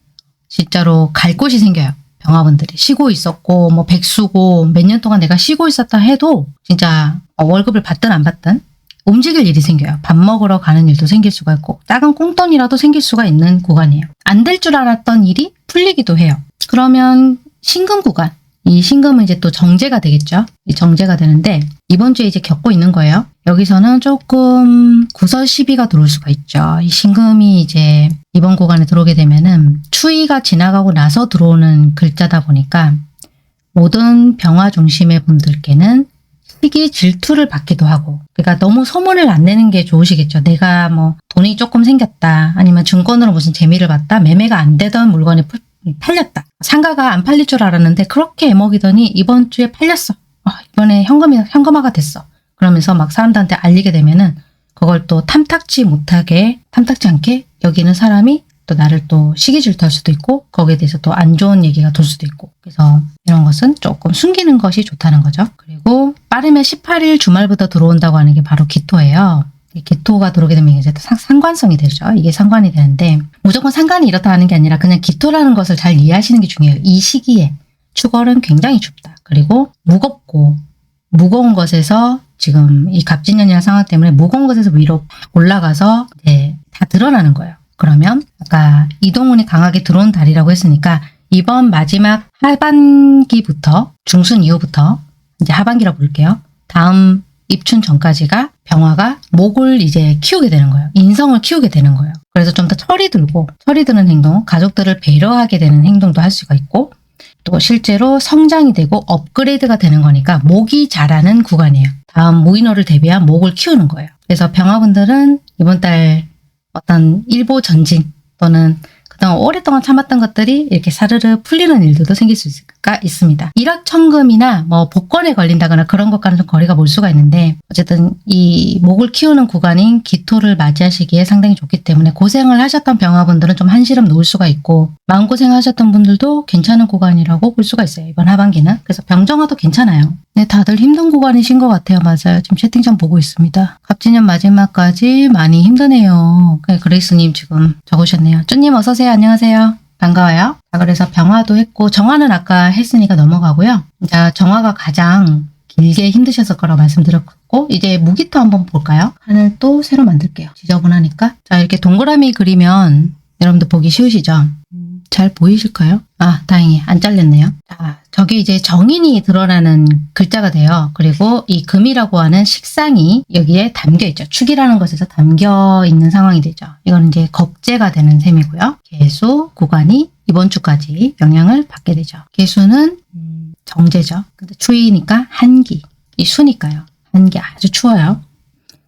진짜로 갈 곳이 생겨요. 병화분들이 쉬고 있었고 뭐 백수고 몇 년 동안 내가 쉬고 있었다 해도 진짜 월급을 받든 안 받든 움직일 일이 생겨요. 밥 먹으러 가는 일도 생길 수가 있고 작은 꽁돈이라도 생길 수가 있는 구간이에요. 안 될 줄 알았던 일이 풀리기도 해요. 그러면 신금 구간, 이 신금은 이제 또 정제가 되겠죠. 이 정제가 되는데 이번 주에 이제 겪고 있는 거예요. 여기서는 조금 구설 시비가 들어올 수가 있죠. 이 신금이 이제 이번 구간에 들어오게 되면은 추위가 지나가고 나서 들어오는 글자다 보니까 모든 병화 중심의 분들께는 시기 질투를 받기도 하고, 그러니까 너무 소문을 안 내는 게 좋으시겠죠. 내가 뭐 돈이 조금 생겼다, 아니면 증권으로 무슨 재미를 봤다, 매매가 안 되던 물건이 팔렸다, 상가가 안 팔릴 줄 알았는데 그렇게 애먹이더니 이번 주에 팔렸어. 이번에 현금화가 됐어. 그러면서 막 사람들한테 알리게 되면은 그걸 또 탐탁지 않게 여기는 사람이 또 나를 또 시기 질투할 수도 있고 거기에 대해서 또 안 좋은 얘기가 돌 수도 있고, 그래서 이런 것은 조금 숨기는 것이 좋다는 거죠. 그리고 빠르면 18일 주말부터 들어온다고 하는 게 바로 기토예요. 기토가 들어오게 되면 이제 상관성이 되죠. 이게 상관이 되는데 무조건 상관이 이렇다 하는 게 아니라 그냥 기토라는 것을 잘 이해하시는 게 중요해요. 이 시기에 축월은 굉장히 춥다. 그리고 무겁고 무거운 것에서 지금 이 갑진년이라는 상황 때문에 무거운 것에서 위로 올라가서 이제 다 드러나는 거예요. 그러면 아까 이동운이 강하게 들어온 달이라고 했으니까 이번 마지막 하반기부터 중순 이후부터 이제 하반기라고 볼게요. 다음 입춘 전까지가 병화가 목을 이제 키우게 되는 거예요. 인성을 키우게 되는 거예요. 그래서 좀 더 철이 드는 행동, 가족들을 배려하게 되는 행동도 할 수가 있고, 또 실제로 성장이 되고 업그레이드가 되는 거니까 목이 자라는 구간이에요. 다음 무인호를 대비한 목을 키우는 거예요. 그래서 병화분들은 이번 달 어떤 일보 전진 또는 그 어떤 오랫동안 참았던 것들이 이렇게 사르르 풀리는 일들도 생길 수가 있습니다. 일확천금이나 뭐 복권에 걸린다거나 그런 것과는 좀 거리가 멀 수가 있는데 어쨌든 이 목을 키우는 구간인 기토를 맞이하시기에 상당히 좋기 때문에 고생을 하셨던 병화분들은 좀 한시름 놓을 수가 있고 마음고생하셨던 분들도 괜찮은 구간이라고 볼 수가 있어요. 이번 하반기는. 그래서 병정화도 괜찮아요. 네, 다들 힘든 구간이신 것 같아요. 맞아요. 지금 채팅창 보고 있습니다. 갑진년 마지막까지 많이 힘드네요. 그레이스님 지금 적으셨네요. 쭈님 어서오세요. 안녕하세요. 반가워요. 자, 그래서 병화도 했고 정화는 아까 했으니까 넘어가고요. 자, 정화가 가장 길게 힘드셨을 거라고 말씀드렸고 이제 무기토 한번 볼까요? 하늘 또 새로 만들게요. 지저분하니까. 자, 이렇게 동그라미 그리면 여러분들 보기 쉬우시죠? 잘 보이실까요? 아, 다행히 안 잘렸네요. 자, 저게 이제 정인이 드러나는 글자가 돼요. 그리고 이 금이라고 하는 식상이 여기에 담겨 있죠. 축이라는 것에서 담겨 있는 상황이 되죠. 이건 이제 겁재가 되는 셈이고요. 개수 구간이 이번 주까지 영향을 받게 되죠. 개수는 정제죠. 근데 추위니까 한기, 이 수니까요. 한기 아주 추워요.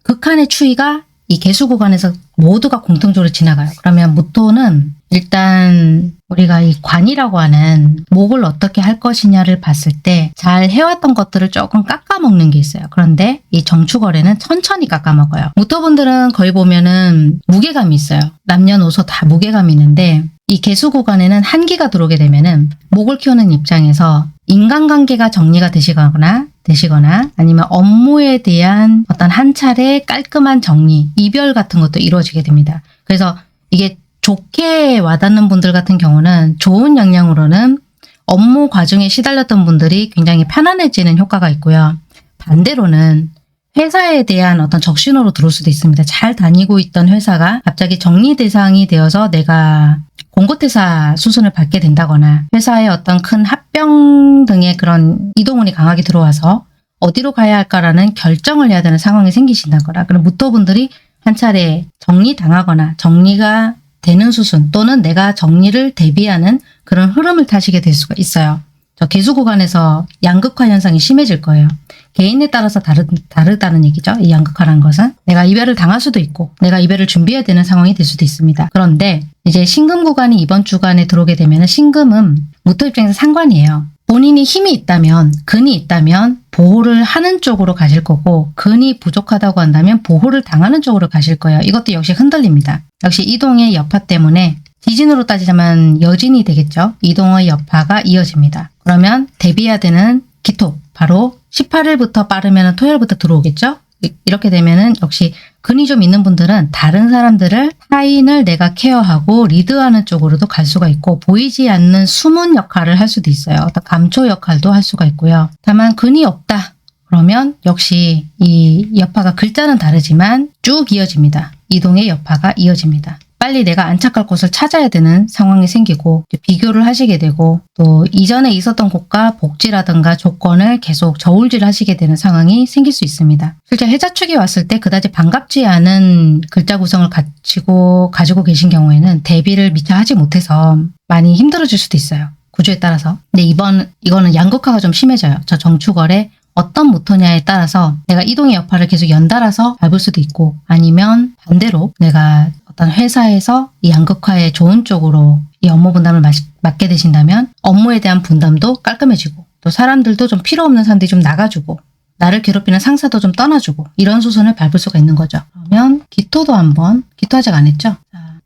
극한의 추위가 이 개수 구간에서 모두가 공통적으로 지나가요. 그러면 무토는 일단 우리가 이 관이라고 하는 목을 어떻게 할 것이냐를 봤을 때 잘 해왔던 것들을 조금 깎아먹는 게 있어요. 그런데 이 정축월에는 천천히 깎아먹어요. 무토분들은 거의 보면은 무게감이 있어요. 남녀노소 다 무게감이 있는데 이 개수 구간에는 한기가 들어오게 되면은 목을 키우는 입장에서 인간관계가 정리가 되시거나 아니면 업무에 대한 어떤 한 차례 깔끔한 정리, 이별 같은 것도 이루어지게 됩니다. 그래서 이게 좋게 와닿는 분들 같은 경우는 좋은 영향으로는 업무 과정에 시달렸던 분들이 굉장히 편안해지는 효과가 있고요. 반대로는 회사에 대한 어떤 적신호로 들어올 수도 있습니다. 잘 다니고 있던 회사가 갑자기 정리 대상이 되어서 내가 공고퇴사 수순을 받게 된다거나 회사의 어떤 큰 합병 등의 그런 이동운이 강하게 들어와서 어디로 가야 할까라는 결정을 해야 되는 상황이 생기신다거나 그런 무토분들이 한 차례 정리당하거나 정리가 되는 수순 또는 내가 정리를 대비하는 그런 흐름을 타시게 될 수가 있어요. 저 개수 구간에서 양극화 현상이 심해질 거예요. 개인에 따라서 다르다는 얘기죠. 이 양극화라는 것은 내가 이별을 당할 수도 있고 내가 이별을 준비해야 되는 상황이 될 수도 있습니다. 그런데 이제 신금 구간이 이번 주간에 들어오게 되면 신금은 무토 입장에서 상관이에요. 본인이 힘이 있다면 근이 있다면 보호를 하는 쪽으로 가실 거고 근이 부족하다고 한다면 보호를 당하는 쪽으로 가실 거예요. 이것도 역시 흔들립니다. 역시 이동의 여파 때문에 지진으로 따지자면 여진이 되겠죠. 이동의 여파가 이어집니다. 그러면 대비해야 되는 기토 바로 18일부터 빠르면 토요일부터 들어오겠죠. 이렇게 되면은 역시 근이 좀 있는 분들은 다른 사람들을 타인을 내가 케어하고 리드하는 쪽으로도 갈 수가 있고 보이지 않는 숨은 역할을 할 수도 있어요. 어떤 감초 역할도 할 수가 있고요. 다만 근이 없다. 그러면 역시 이 여파가 글자는 다르지만 쭉 이어집니다. 이동의 여파가 이어집니다. 빨리 내가 안착할 곳을 찾아야 되는 상황이 생기고 비교를 하시게 되고 또 이전에 있었던 곳과 복지라든가 조건을 계속 저울질 하시게 되는 상황이 생길 수 있습니다. 실제 해자축이 왔을 때 그다지 반갑지 않은 글자 구성을 가지고 계신 경우에는 대비를 미처 하지 못해서 많이 힘들어질 수도 있어요. 구조에 따라서. 근데 이거는 양극화가 좀 심해져요. 저 정축월에 어떤 무토냐에 따라서 내가 이동의 여파를 계속 연달아서 밟을 수도 있고 아니면 반대로 내가 어떤 회사에서 이 양극화의 좋은 쪽으로 이 업무 분담을 맡게 되신다면 업무에 대한 분담도 깔끔해지고 또 사람들도 좀 필요 없는 사람들이 좀 나가주고 나를 괴롭히는 상사도 좀 떠나주고 이런 수순을 밟을 수가 있는 거죠. 그러면 기토도 한번, 기토 아직 안 했죠?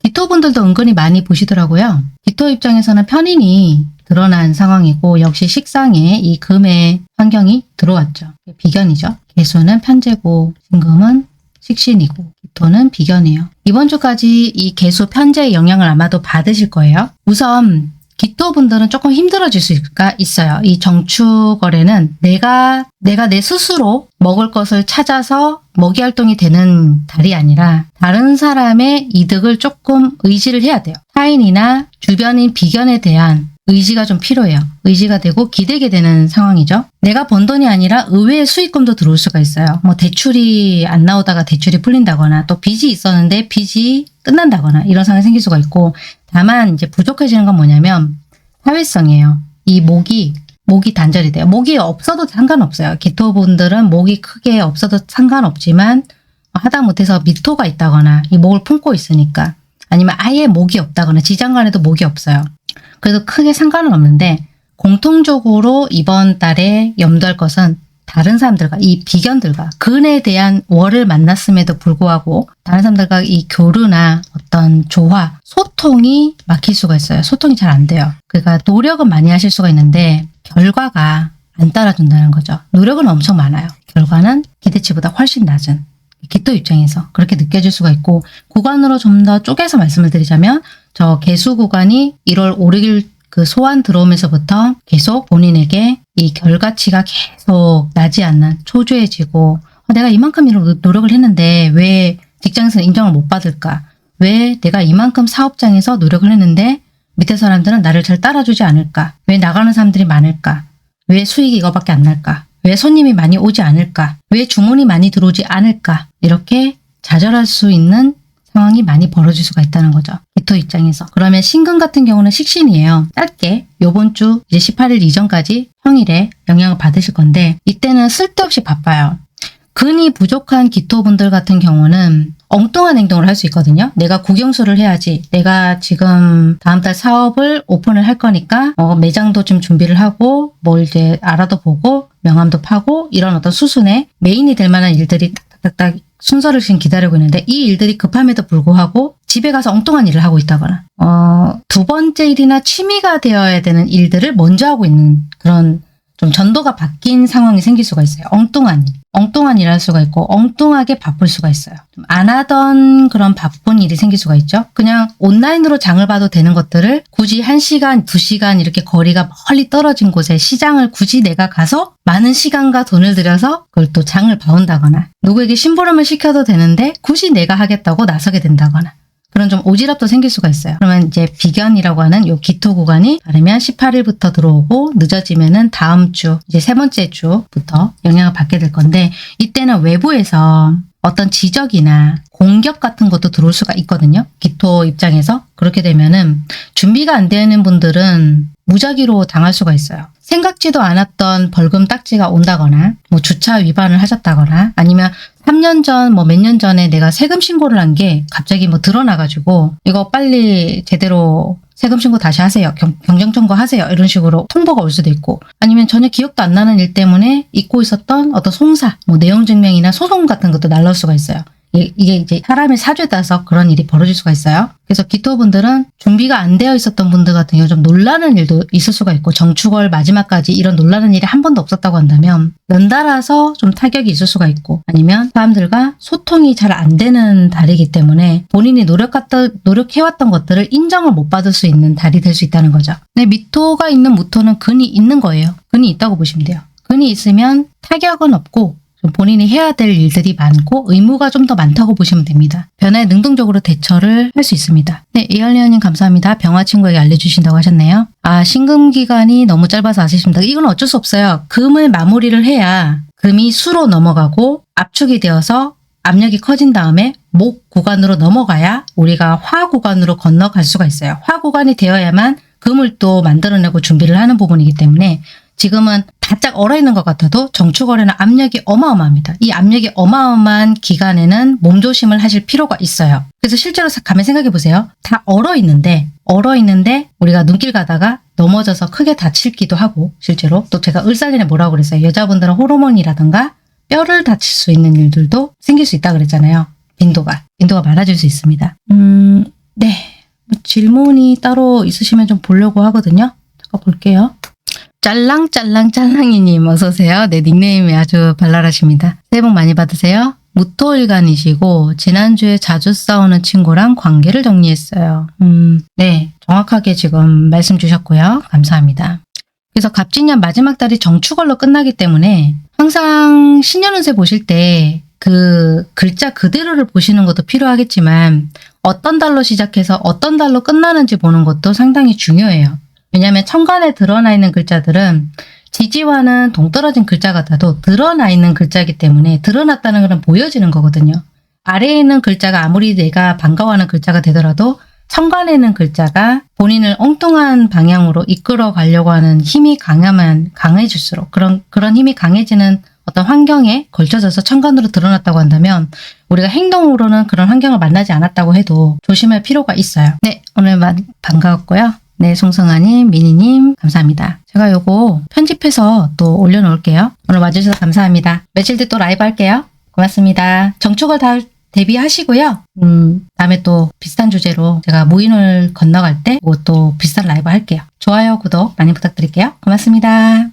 기토분들도 은근히 많이 보시더라고요. 기토 입장에서는 편인이 드러난 상황이고 역시 식상에 이 금의 환경이 들어왔죠. 비견이죠. 개수는 편재고 신금은 식신이고 기토는 비견이에요. 이번 주까지 이 개수 편재의 영향을 아마도 받으실 거예요. 우선 기토분들은 조금 힘들어질 수가 있어요. 이 정축월에는 내가 내 스스로 먹을 것을 찾아서 먹이 활동이 되는 달이 아니라 다른 사람의 이득을 조금 의지를 해야 돼요. 타인이나 주변인 비견에 대한 의지가 좀 필요해요. 의지가 되고 기대게 되는 상황이죠. 내가 번 돈이 아니라 의외의 수익금도 들어올 수가 있어요. 뭐 대출이 안 나오다가 대출이 풀린다거나 또 빚이 있었는데 빚이 끝난다거나 이런 상황이 생길 수가 있고 다만 이제 부족해지는 건 뭐냐면 사회성이에요. 이 목이 단절이 돼요. 목이 없어도 상관없어요. 기토분들은 목이 크게 없어도 상관없지만 하다못해서 미토가 있다거나 이 목을 품고 있으니까 아니면 아예 목이 없다거나 지장간에도 목이 없어요. 그래도 크게 상관은 없는데 공통적으로 이번 달에 염두할 것은 다른 사람들과 이 비견들과 근에 대한 월을 만났음에도 불구하고 다른 사람들과 이 교류나 어떤 조화, 소통이 막힐 수가 있어요. 소통이 잘 안 돼요. 그러니까 노력은 많이 하실 수가 있는데 결과가 안 따라준다는 거죠. 노력은 엄청 많아요. 결과는 기대치보다 훨씬 낮은 기토 입장에서 그렇게 느껴질 수가 있고 구간으로 좀 더 쪼개서 말씀을 드리자면 저 개수 구간이 1월 5, 6일 그 소환 들어오면서부터 계속 본인에게 이 결과치가 계속 나지 않는 초조해지고 내가 이만큼 노력을 했는데 왜 직장에서 인정을 못 받을까? 왜 내가 이만큼 사업장에서 노력을 했는데 밑에 사람들은 나를 잘 따라주지 않을까? 왜 나가는 사람들이 많을까? 왜 수익이 이거밖에 안 날까? 왜 손님이 많이 오지 않을까? 왜 주문이 많이 들어오지 않을까? 이렇게 좌절할 수 있는 상황이 많이 벌어질 수가 있다는 거죠. 기토 입장에서. 그러면 신금 같은 경우는 식신이에요. 짧게 요번 주 이제 18일 이전까지 평일에 영향을 받으실 건데 이때는 쓸데없이 바빠요. 근이 부족한 기토분들 같은 경우는 엉뚱한 행동을 할 수 있거든요. 내가 국영수를 해야지. 내가 지금 다음 달 사업을 오픈을 할 거니까 매장도 좀 준비를 하고 뭘 이제 알아도 보고 명함도 파고 이런 어떤 수순에 메인이 될 만한 일들이 딱딱딱 순서를 지금 기다리고 있는데 이 일들이 급함에도 불구하고 집에 가서 엉뚱한 일을 하고 있다거나 두 번째 일이나 취미가 되어야 되는 일들을 먼저 하고 있는 그런 좀 전도가 바뀐 상황이 생길 수가 있어요. 엉뚱한 일 할 수가 있고 엉뚱하게 바쁠 수가 있어요. 좀 안 하던 그런 바쁜 일이 생길 수가 있죠. 그냥 온라인으로 장을 봐도 되는 것들을 굳이 1시간, 2시간 이렇게 거리가 멀리 떨어진 곳에 시장을 굳이 내가 가서 많은 시간과 돈을 들여서 그걸 또 장을 봐온다거나 누구에게 심부름을 시켜도 되는데 굳이 내가 하겠다고 나서게 된다거나 그런 좀 오지랖도 생길 수가 있어요. 그러면 이제 비견이라고 하는 요 기토 구간이 다르면 18일부터 들어오고 늦어지면은 다음 주 이제 세 번째 주부터 영향을 받게 될 건데 이때는 외부에서 어떤 지적이나 공격 같은 것도 들어올 수가 있거든요. 기토 입장에서. 그렇게 되면은 준비가 안 되는 분들은 무작위로 당할 수가 있어요. 생각지도 않았던 벌금 딱지가 온다거나 뭐 주차 위반을 하셨다거나 아니면 3년 전 뭐 몇 년 전에 내가 세금 신고를 한 게 갑자기 뭐 드러나가지고 이거 빨리 제대로 세금 신고 다시 하세요. 경정청구 하세요. 이런 식으로 통보가 올 수도 있고 아니면 전혀 기억도 안 나는 일 때문에 잊고 있었던 어떤 송사, 뭐 내용 증명이나 소송 같은 것도 날라올 수가 있어요. 이게 이제 사람의 사주에 따라서 그런 일이 벌어질 수가 있어요. 그래서 기토분들은 준비가 안 되어 있었던 분들 같은 경우 좀 놀라는 일도 있을 수가 있고 정축월 마지막까지 이런 놀라는 일이 한 번도 없었다고 한다면 연달아서 좀 타격이 있을 수가 있고 아니면 사람들과 소통이 잘 안 되는 달이기 때문에 본인이 노력해왔던 것들을 인정을 못 받을 수 있는 달이 될 수 있다는 거죠. 근데 미토가 있는 무토는 근이 있는 거예요. 근이 있다고 보시면 돼요. 근이 있으면 타격은 없고 좀 본인이 해야 될 일들이 많고 의무가 좀 더 많다고 보시면 됩니다. 변화에 능동적으로 대처를 할 수 있습니다. 네, 이할리아님 감사합니다. 병화 친구에게 알려주신다고 하셨네요. 아, 신금 기간이 너무 짧아서 아쉽습니다. 이건 어쩔 수 없어요. 금을 마무리를 해야 금이 수로 넘어가고 압축이 되어서 압력이 커진 다음에 목 구간으로 넘어가야 우리가 화 구간으로 건너갈 수가 있어요. 화 구간이 되어야만 금을 또 만들어내고 준비를 하는 부분이기 때문에 지금은 바짝 얼어있는 것 같아도 정축월에는 압력이 어마어마합니다. 이 압력이 어마어마한 기간에는 몸조심을 하실 필요가 있어요. 그래서 실제로 가만 생각해 보세요. 다 얼어있는데 우리가 눈길 가다가 넘어져서 크게 다치기도 하고 실제로 또 제가 을살년에 뭐라고 그랬어요. 여자분들은 호르몬이라든가 뼈를 다칠 수 있는 일들도 생길 수 있다 그랬잖아요. 빈도가 많아질 수 있습니다. 네. 질문이 따로 있으시면 좀 보려고 하거든요. 잠깐 볼게요. 짤랑짤랑짤랑이님 어서오세요. 네, 닉네임이 아주 발랄하십니다. 새해 복 많이 받으세요. 무토일간이시고 지난주에 자주 싸우는 친구랑 관계를 정리했어요. 네, 정확하게 지금 말씀 주셨고요. 감사합니다. 그래서 갑진년 마지막 달이 정축월로 끝나기 때문에 항상 신년운세 보실 때 그 글자 그대로를 보시는 것도 필요하겠지만 어떤 달로 시작해서 어떤 달로 끝나는지 보는 것도 상당히 중요해요. 왜냐하면 천간에 드러나 있는 글자들은 지지와는 동떨어진 글자 같아도 드러나 있는 글자이기 때문에 드러났다는 것은 보여지는 거거든요. 아래에 있는 글자가 아무리 내가 반가워하는 글자가 되더라도 천간에 있는 글자가 본인을 엉뚱한 방향으로 이끌어 가려고 하는 힘이 강해질수록 그런 힘이 강해지는 어떤 환경에 걸쳐져서 천간으로 드러났다고 한다면 우리가 행동으로는 그런 환경을 만나지 않았다고 해도 조심할 필요가 있어요. 네, 오늘 반가웠고요. 네, 송성아님, 미니님 감사합니다. 제가 요거 편집해서 또 올려놓을게요. 오늘 와주셔서 감사합니다. 며칠 뒤 또 라이브 할게요. 고맙습니다. 정축을 다 대비하시고요. 다음에 또 비슷한 주제로 제가 무인을 건너갈 때 또 비슷한 라이브 할게요. 좋아요, 구독 많이 부탁드릴게요. 고맙습니다.